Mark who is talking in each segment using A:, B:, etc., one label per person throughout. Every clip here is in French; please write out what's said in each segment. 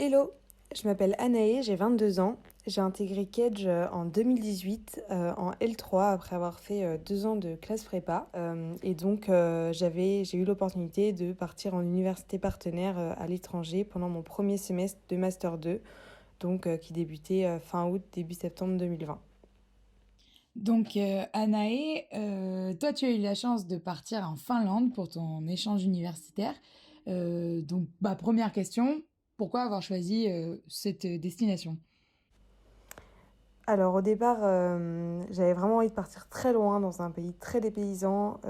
A: Hello, je m'appelle Anaë, j'ai 22 ans. J'ai intégré Kedge en 2018 en L3 après avoir fait 2 ans de classe prépa. J'ai eu l'opportunité de partir en université partenaire à l'étranger pendant mon premier semestre de Master 2, qui débutait fin août, début septembre 2020.
B: Anaë, toi, tu as eu la chance de partir en Finlande pour ton échange universitaire. Première question, pourquoi avoir choisi cette destination?
A: Alors au départ, j'avais vraiment envie de partir très loin dans un pays très dépaysant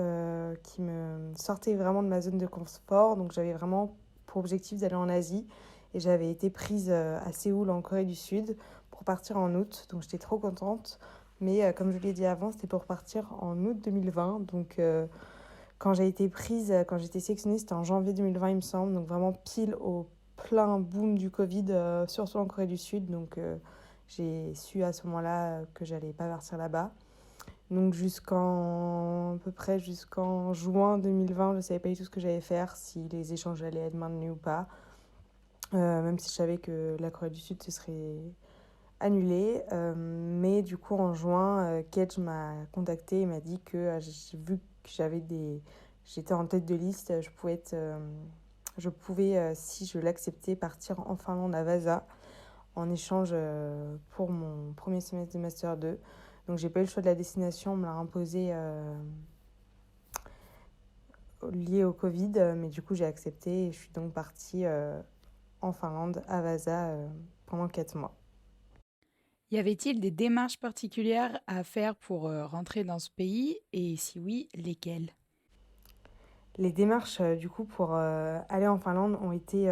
A: qui me sortait vraiment de ma zone de confort. Donc j'avais vraiment pour objectif d'aller en Asie et j'avais été prise à Séoul en Corée du Sud pour partir en août. Donc j'étais trop contente. Mais comme je l'ai dit avant, c'était pour partir en août 2020. Quand j'ai été prise, quand j'étais sélectionnée, c'était en janvier 2020 il me semble. Donc vraiment pile au plein boom du Covid, surtout en Corée du Sud. J'ai su à ce moment-là que j'allais pas partir là-bas. Donc jusqu'en à peu près jusqu'en juin 2020, je savais pas du tout ce que j'allais faire, si les échanges allaient être maintenus ou pas. Même si je savais que la Corée du Sud se serait annulée. Mais du coup en juin, Kedge m'a contacté et m'a dit que vu que j'étais en tête de liste, je pouvais, si je l'acceptais, partir en Finlande à Vasa en échange pour mon premier semestre de Master 2. Donc j'ai pas eu le choix de la destination, on me l'a imposé lié au Covid, mais du coup j'ai accepté et je suis donc partie en Finlande, à Vasa, pendant 4 mois.
B: Y avait-il des démarches particulières à faire pour rentrer dans ce pays? Et si oui, lesquelles?
A: Les démarches du coup pour aller en Finlande ont été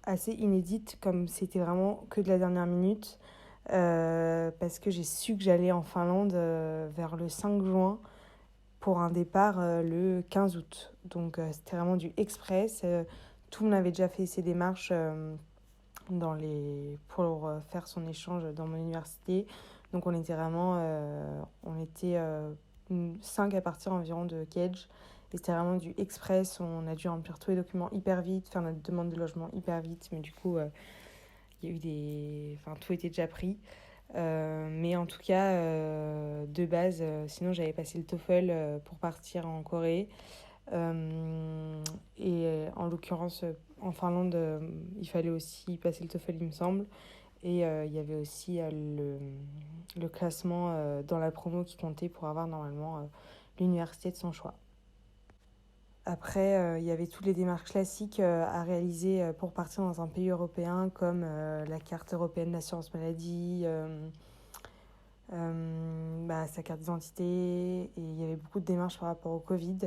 A: assez inédites, comme c'était vraiment que de la dernière minute, parce que j'ai su que j'allais en Finlande vers le 5 juin pour un départ le 15 août. C'était vraiment du express. Tout le monde avait déjà fait ses démarches pour faire son échange dans mon université. Donc on était 5 à partir environ de Kedge. Et c'était vraiment du express. On a dû remplir tous les documents hyper vite, faire notre demande de logement hyper vite. Mais du coup, il y a eu enfin, tout était déjà pris. Mais en tout cas, de base, sinon j'avais passé le TOEFL pour partir en Corée. En l'occurrence, en Finlande, il fallait aussi passer le TOEFL, il me semble. Il y avait aussi le classement dans la promo qui comptait pour avoir normalement l'université de son choix. Après, il y avait toutes les démarches classiques à réaliser pour partir dans un pays européen, comme la carte européenne d'assurance maladie, sa carte d'identité. Et il y avait beaucoup de démarches par rapport au Covid.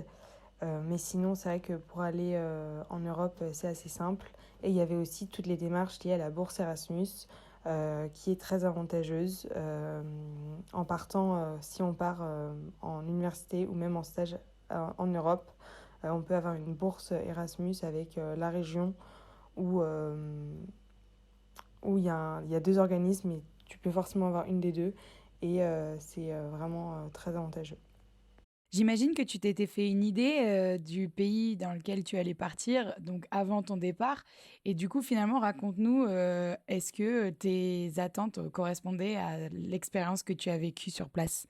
A: Mais sinon, c'est vrai que pour aller en Europe, c'est assez simple. Et il y avait aussi toutes les démarches liées à la bourse Erasmus, qui est très avantageuse. En partant, si on part en université ou même en stage en Europe, on peut avoir une bourse Erasmus avec la région où, il y a deux organismes et tu peux forcément avoir une des deux. Et c'est vraiment très avantageux.
B: J'imagine que tu t'étais fait une idée du pays dans lequel tu allais partir, donc avant ton départ. Et du coup, finalement, raconte-nous, est-ce que tes attentes correspondaient à l'expérience que tu as vécue sur place?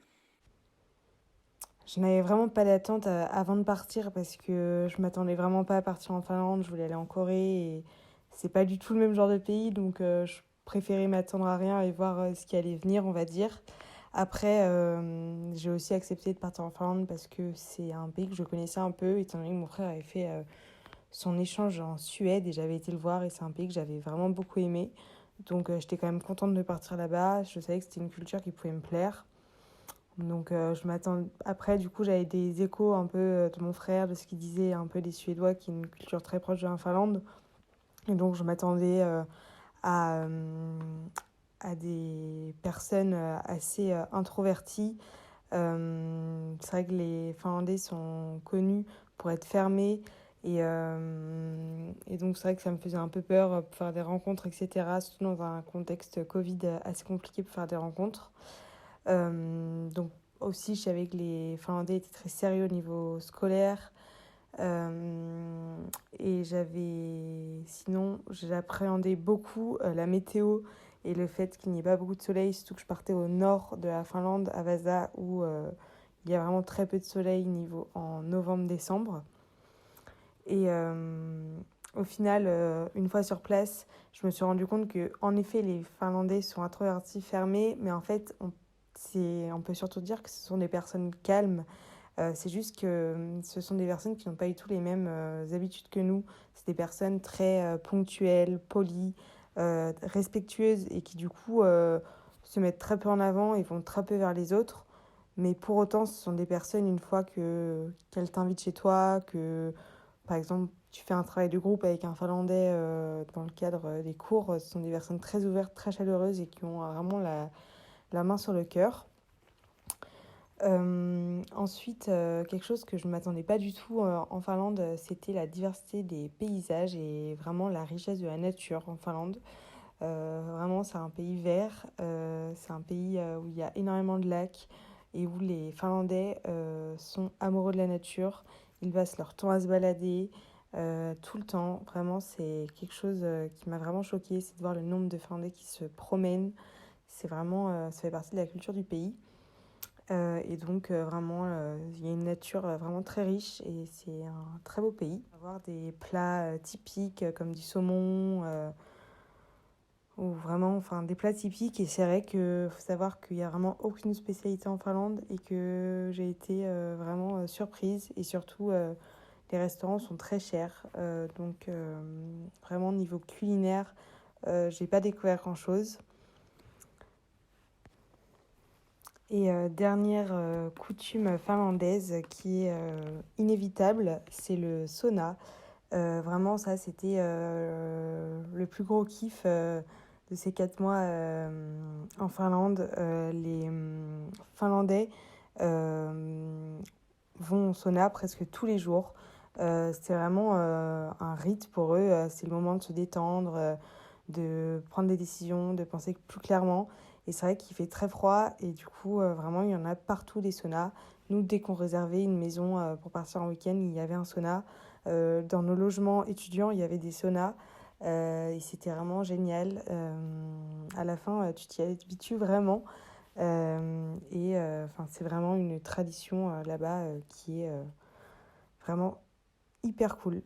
A: Je n'avais vraiment pas d'attente avant de partir parce que je m'attendais vraiment pas à partir en Finlande. Je voulais aller en Corée et c'est pas du tout le même genre de pays, je préférais m'attendre à rien et voir ce qui allait venir, on va dire. Après, j'ai aussi accepté de partir en Finlande parce que c'est un pays que je connaissais un peu, étant donné que mon frère avait fait son échange en Suède et j'avais été le voir et c'est un pays que j'avais vraiment beaucoup aimé. J'étais quand même contente de partir là-bas. Je savais que c'était une culture qui pouvait me plaire. Je m'attends. Après, du coup, j'avais des échos un peu de mon frère, de ce qu'il disait un peu des Suédois, qui est une culture très proche de la Finlande. Et donc, je m'attendais à, à des personnes assez introverties. C'est vrai que les Finlandais sont connus pour être fermés. Et donc, c'est vrai que ça me faisait un peu peur pour faire des rencontres, etc. Surtout dans un contexte Covid assez compliqué pour faire des rencontres. Donc aussi, je savais que les Finlandais étaient très sérieux au niveau scolaire. Euh, et sinon, j'appréhendais beaucoup la météo et le fait qu'il n'y ait pas beaucoup de soleil, surtout que je partais au nord de la Finlande, à Vasa, où il y a vraiment très peu de soleil en novembre-décembre. Et au final, une fois sur place, je me suis rendu compte que, en effet, les Finlandais sont introvertis, fermés, mais en fait, on peut surtout dire que ce sont des personnes calmes. C'est juste que ce sont des personnes qui n'ont pas du tout les mêmes habitudes que nous. C'est des personnes très ponctuelles, polies, respectueuses et qui, du coup, se mettent très peu en avant et vont très peu vers les autres. Mais pour autant, ce sont des personnes, une fois qu'elles t'invitent chez toi, que par exemple, tu fais un travail de groupe avec un Finlandais dans le cadre des cours. Ce sont des personnes très ouvertes, très chaleureuses et qui ont vraiment la main sur le cœur. Ensuite, quelque chose que je ne m'attendais pas du tout en Finlande, c'était la diversité des paysages et vraiment la richesse de la nature en Finlande. Vraiment, c'est un pays vert, c'est un pays où il y a énormément de lacs et où les Finlandais sont amoureux de la nature. Ils passent leur temps à se balader tout le temps. Vraiment, c'est quelque chose qui m'a vraiment choquée, c'est de voir le nombre de Finlandais qui se promènent. C'est vraiment, ça fait partie de la culture du pays. Et donc, vraiment, il y a une nature vraiment très riche et c'est un très beau pays. On va avoir des plats typiques comme du saumon ou vraiment enfin, des plats typiques. Et c'est vrai qu'il faut savoir qu'il n'y a vraiment aucune spécialité en Finlande et que j'ai été vraiment surprise. Et surtout, les restaurants sont très chers. Donc, vraiment, niveau culinaire, j'ai pas découvert grand-chose. Et dernière coutume finlandaise qui est inévitable, c'est le sauna. Vraiment, ça, c'était le plus gros kiff de ces 4 mois en Finlande. Les Finlandais euh, vont au sauna presque tous les jours. C'est vraiment un rite pour eux. C'est le moment de se détendre, de prendre des décisions, de penser plus clairement. Et c'est vrai qu'il fait très froid et du coup, vraiment, il y en a partout des saunas. Nous, dès qu'on réservait une maison pour partir en week-end, il y avait un sauna. Dans nos logements étudiants, il y avait des saunas. Et c'était vraiment génial. À la fin, tu t'y habitues vraiment. Et enfin, c'est vraiment une tradition là-bas qui est vraiment hyper cool.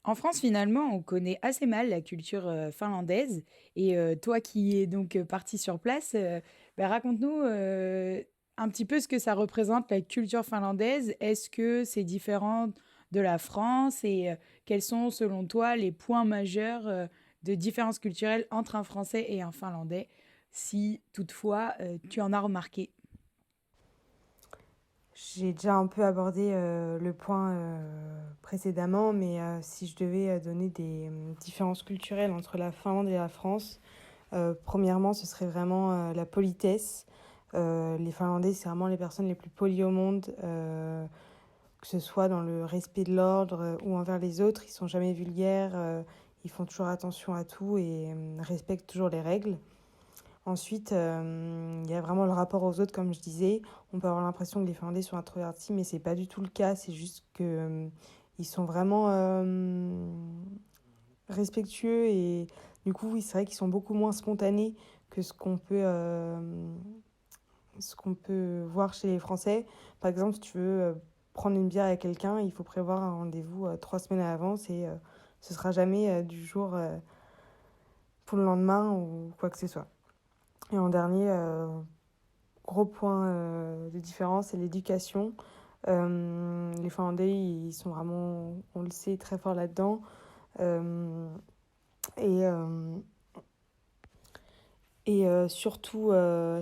B: En France, finalement, on connaît assez mal la culture finlandaise. Et toi qui es donc parti sur place, bah, raconte-nous un petit peu ce que ça représente, la culture finlandaise. Est-ce que c'est différent de la France et quels sont, selon toi, les points majeurs de différence culturelle entre un Français et un Finlandais, si toutefois tu en as remarqué?
A: J'ai déjà un peu abordé le point précédemment, mais si je devais donner des différences culturelles entre la Finlande et la France, premièrement, ce serait vraiment la politesse. Les Finlandais, c'est vraiment les personnes les plus polies au monde, que ce soit dans le respect de l'ordre ou envers les autres. Ils sont jamais vulgaires, ils font toujours attention à tout et respectent toujours les règles. Ensuite, il y a vraiment le rapport aux autres, comme je disais. On peut avoir l'impression que les Finlandais sont introvertis, mais c'est pas du tout le cas. C'est juste que ils sont vraiment respectueux et du coup, oui, c'est vrai qu'ils sont beaucoup moins spontanés que ce qu'on peut voir chez les Français. Par exemple, si tu veux prendre une bière avec quelqu'un, il faut prévoir un rendez-vous 3 semaines à l'avance et ce sera jamais du jour pour le lendemain ou quoi que ce soit. Et en dernier, gros point de différence, c'est l'éducation. Les Finlandais, ils sont vraiment, on le sait, très forts là-dedans. Euh, et surtout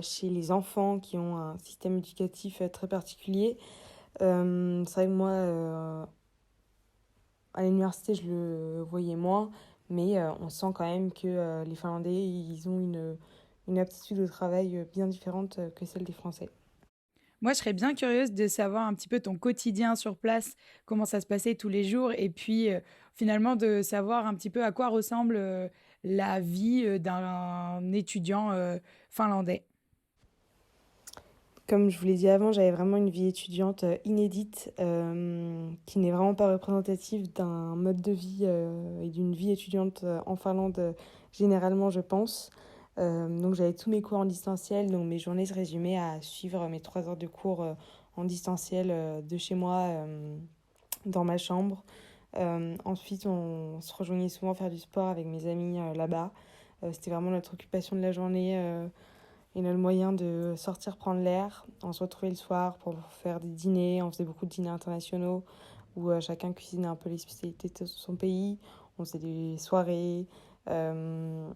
A: chez les enfants qui ont un système éducatif très particulier. C'est vrai que moi, à l'université, je le voyais moins, mais on sent quand même que les Finlandais, ils ont une aptitude au travail bien différente que celle des Français.
B: Moi, je serais bien curieuse de savoir un petit peu ton quotidien sur place, comment ça se passait tous les jours, et puis finalement de savoir un petit peu à quoi ressemble la vie d'un étudiant finlandais.
A: Comme je vous l'ai dit avant, j'avais vraiment une vie étudiante inédite qui n'est vraiment pas représentative d'un mode de vie et d'une vie étudiante en Finlande généralement, je pense. Donc j'avais tous mes cours en distanciel, donc mes journées se résumaient à suivre mes 3 heures de cours en distanciel de chez moi dans ma chambre. Ensuite, on se rejoignait souvent faire du sport avec mes amis là-bas. C'était vraiment notre occupation de la journée et notre moyen de sortir prendre l'air. On se retrouvait le soir pour faire des dîners. On faisait beaucoup de dîners internationaux où chacun cuisinait un peu les spécialités de son pays. On faisait des soirées, on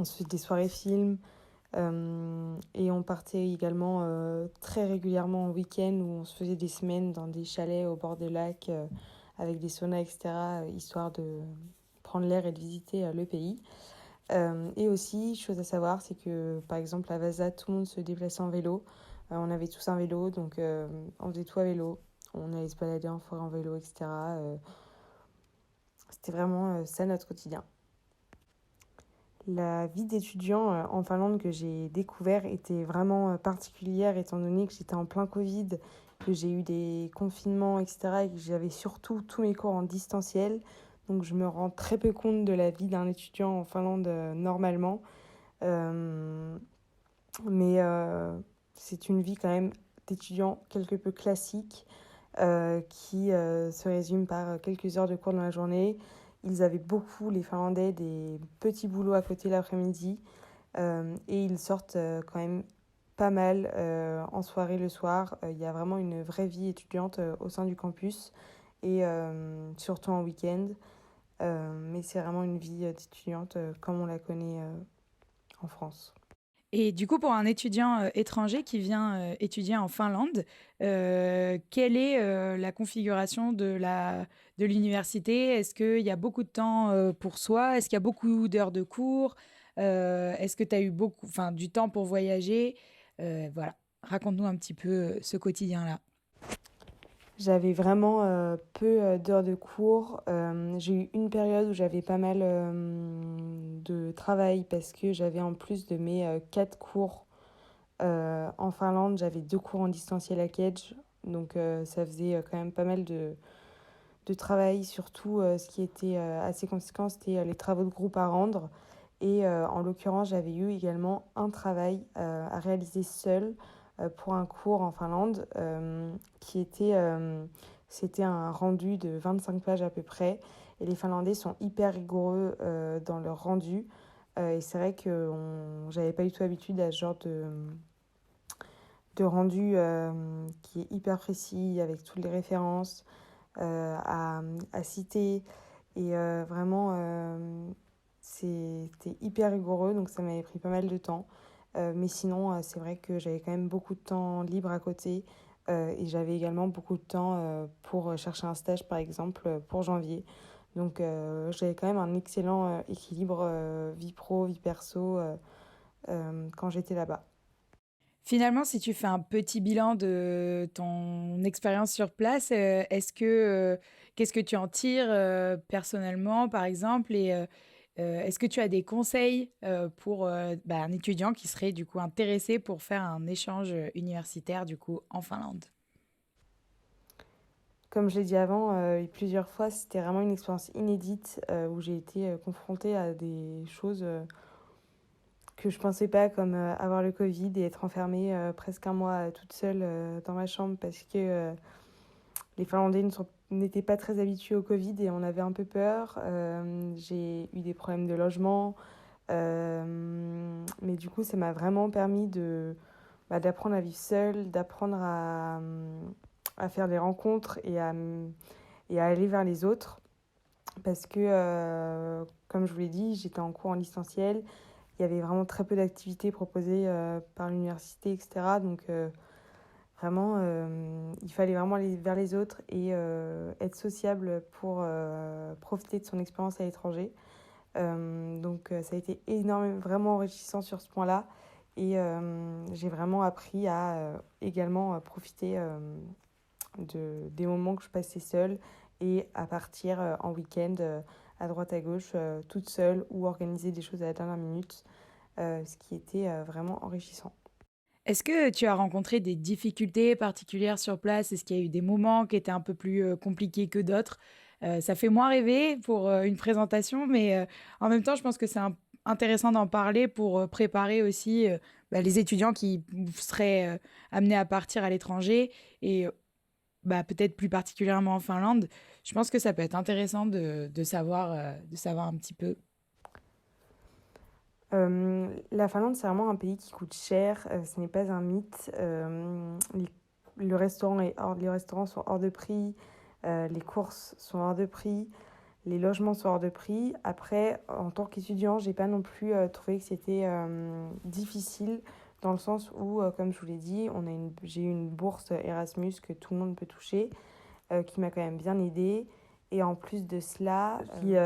A: se faisait des soirées films. Et on partait également très régulièrement en week-end où on se faisait des semaines dans des chalets au bord des lacs avec des saunas, etc., histoire de prendre l'air et de visiter le pays. Et aussi, chose à savoir, c'est que par exemple à Vasa, tout le monde se déplaçait en vélo. On avait tous un vélo, donc on faisait tout à vélo. On allait se balader en forêt en vélo, etc. C'était vraiment ça notre quotidien. La vie d'étudiant en Finlande que j'ai découvert était vraiment particulière étant donné que j'étais en plein Covid, que j'ai eu des confinements, etc. et que j'avais surtout tous mes cours en distanciel. Donc je me rends très peu compte de la vie d'un étudiant en Finlande normalement. Euh, mais c'est une vie quand même d'étudiant quelque peu classique qui se résume par quelques heures de cours dans la journée. Ils avaient beaucoup, les Finlandais, des petits boulots à côté l'après-midi et ils sortent quand même pas mal en soirée le soir. Il y a vraiment une vraie vie étudiante au sein du campus et surtout en week-end. Mais c'est vraiment une vie d'étudiante comme on la connaît en France.
B: Et du coup, pour un étudiant étranger qui vient étudier en Finlande, quelle est la configuration de l'université? Est-ce qu'il y a beaucoup de temps pour soi? Est-ce qu'il y a beaucoup d'heures de cours? Est-ce que tu as eu beaucoup, enfin, du temps pour voyager? Voilà, raconte-nous un petit peu ce quotidien-là.
A: J'avais vraiment peu d'heures de cours. J'ai eu une période où j'avais pas mal de travail parce que j'avais en plus de mes 4 cours en Finlande, j'avais 2 cours en distanciel à Cage. Donc ça faisait quand même pas mal de travail. Surtout ce qui était assez conséquent, c'était les travaux de groupe à rendre. Et en l'occurrence, j'avais eu également un travail à réaliser seul pour un cours en Finlande qui était, c'était un rendu de 25 pages à peu près. Et les Finlandais sont hyper rigoureux dans leur rendu. Et c'est vrai que j'avais pas du tout l'habitude à ce genre de rendu qui est hyper précis avec toutes les références à citer. Et vraiment, c'était hyper rigoureux, donc ça m'avait pris pas mal de temps. Mais sinon, c'est vrai que j'avais quand même beaucoup de temps libre à côté. Et j'avais également beaucoup de temps pour chercher un stage, par exemple, pour janvier. Donc j'avais quand même un excellent équilibre vie pro, vie perso quand j'étais là-bas.
B: Finalement, si tu fais un petit bilan de ton expérience sur place, qu'est-ce que tu en tires personnellement, par exemple, et est-ce que tu as des conseils pour bah, un étudiant qui serait du coup intéressé pour faire un échange universitaire du coup en Finlande?
A: Comme je l'ai dit avant, et plusieurs fois, c'était vraiment une expérience inédite où j'ai été confrontée à des choses que je pensais pas, comme avoir le Covid et être enfermée presque un mois toute seule dans ma chambre parce que les Finlandais n'étaient pas très habitués au Covid et on avait un peu peur. J'ai eu des problèmes de logement, mais du coup, ça m'a vraiment permis d'apprendre à vivre seule, d'apprendre à faire des rencontres et à aller vers les autres. Parce que, comme je vous l'ai dit, j'étais en cours en distanciel. Il y avait vraiment très peu d'activités proposées par l'université, etc. Donc, vraiment, il fallait vraiment aller vers les autres et être sociable pour profiter de son expérience à l'étranger. Donc, ça a été énormément, vraiment enrichissant sur ce point-là. Et j'ai vraiment appris à également profiter des moments que je passais seule et à partir en week-end à droite à gauche, toute seule ou organiser des choses à la dernière minute, ce qui était vraiment enrichissant.
B: Est-ce que tu as rencontré des difficultés particulières sur place? Est-ce qu'il y a eu des moments qui étaient un peu plus, compliqués que d'autres? Ça fait moins rêver pour, une présentation, mais, en même temps, je pense que c'est intéressant d'en parler pour, préparer aussi, les étudiants qui seraient, amenés à partir à l'étranger et peut-être plus particulièrement en Finlande. Je pense que ça peut être intéressant de savoir un petit peu.
A: La Finlande, c'est vraiment un pays qui coûte cher, ce n'est pas un mythe. Les restaurants sont hors de prix, les courses sont hors de prix, les logements sont hors de prix. Après, en tant qu'étudiant, j'ai pas non plus trouvé que c'était difficile dans le sens où, comme je vous l'ai dit, j'ai eu une bourse Erasmus que tout le monde peut toucher, qui m'a quand même bien aidée. Et en plus de cela,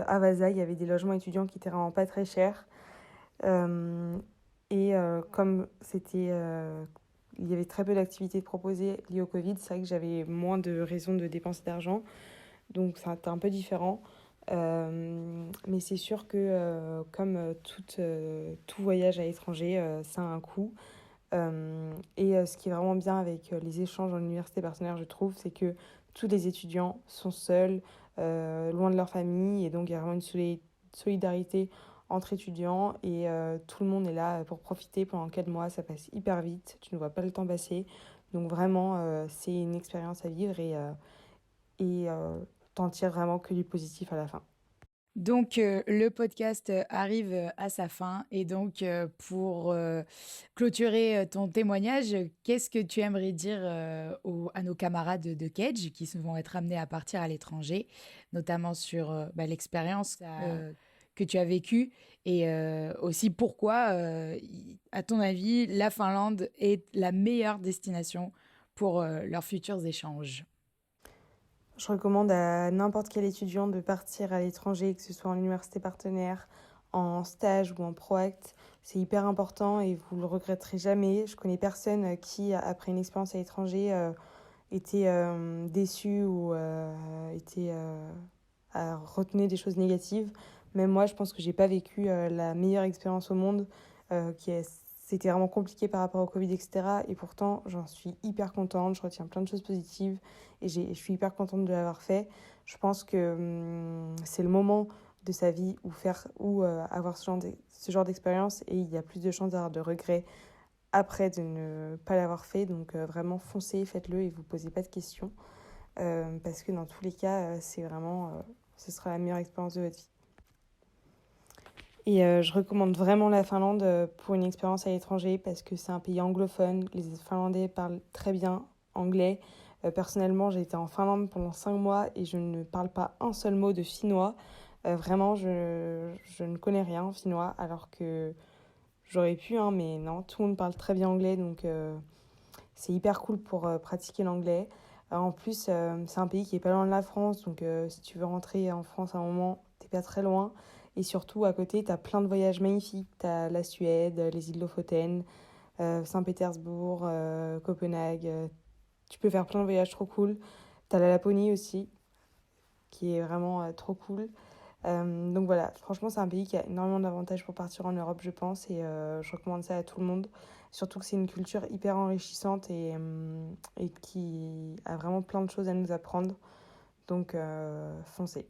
A: à Vasa, il y avait des logements étudiants qui étaient vraiment pas très chers. Euh, Comme il y avait très peu d'activités proposées liées au Covid, c'est vrai que j'avais moins de raisons de dépenser d'argent. Donc ça c'était un peu différent. Mais c'est sûr que comme tout voyage à l'étranger, ça a un coût. Ce qui est vraiment bien avec les échanges en université partenaire, je trouve, c'est que tous les étudiants sont seuls, loin de leur famille, et donc il y a vraiment une solidarité entre étudiants, et tout le monde est là pour profiter pendant 4 mois, ça passe hyper vite, tu ne vois pas le temps passer. Donc vraiment, c'est une expérience à vivre, t'en tires vraiment que du positif à la fin.
B: Donc, le podcast arrive à sa fin et donc, pour clôturer ton témoignage, qu'est-ce que tu aimerais dire à nos camarades de Cage qui vont être amenés à partir à l'étranger, notamment sur l'expérience que tu as vécue et aussi pourquoi, à ton avis, la Finlande est la meilleure destination pour leurs futurs échanges?
A: Je recommande à n'importe quel étudiant de partir à l'étranger, que ce soit en université partenaire, en stage ou en proact. C'est hyper important et vous le regretterez jamais. Je connais personne qui, après une expérience à l'étranger, était déçu ou retenait des choses négatives. Même moi, je pense que j'ai pas vécu la meilleure expérience au monde, c'était vraiment compliqué par rapport au Covid, etc. Et pourtant, j'en suis hyper contente, je retiens plein de choses positives et je suis hyper contente de l'avoir fait. Je pense que c'est le moment de sa vie où avoir ce genre d'expérience, et il y a plus de chances d'avoir de regrets après de ne pas l'avoir fait. Donc vraiment foncez, faites-le et vous posez pas de questions, parce que dans tous les cas, ce sera la meilleure expérience de votre vie. Et je recommande vraiment la Finlande pour une expérience à l'étranger parce que c'est un pays anglophone. Les Finlandais parlent très bien anglais. Personnellement, j'ai été en Finlande pendant 5 mois et je ne parle pas un seul mot de finnois. Vraiment, je ne connais rien en finnois alors que j'aurais pu, hein, mais non, tout le monde parle très bien anglais, donc c'est hyper cool pour pratiquer l'anglais. En plus, c'est un pays qui est pas loin de la France, donc si tu veux rentrer en France à un moment, t'es pas très loin. Et surtout, à côté, t'as plein de voyages magnifiques. T'as la Suède, les îles Lofoten, Saint-Pétersbourg, Copenhague. Tu peux faire plein de voyages trop cool. T'as la Laponie aussi, qui est vraiment trop cool. Donc voilà, franchement, c'est un pays qui a énormément d'avantages pour partir en Europe, je pense, et je recommande ça à tout le monde. Surtout que c'est une culture hyper enrichissante et qui a vraiment plein de choses à nous apprendre. Donc foncez.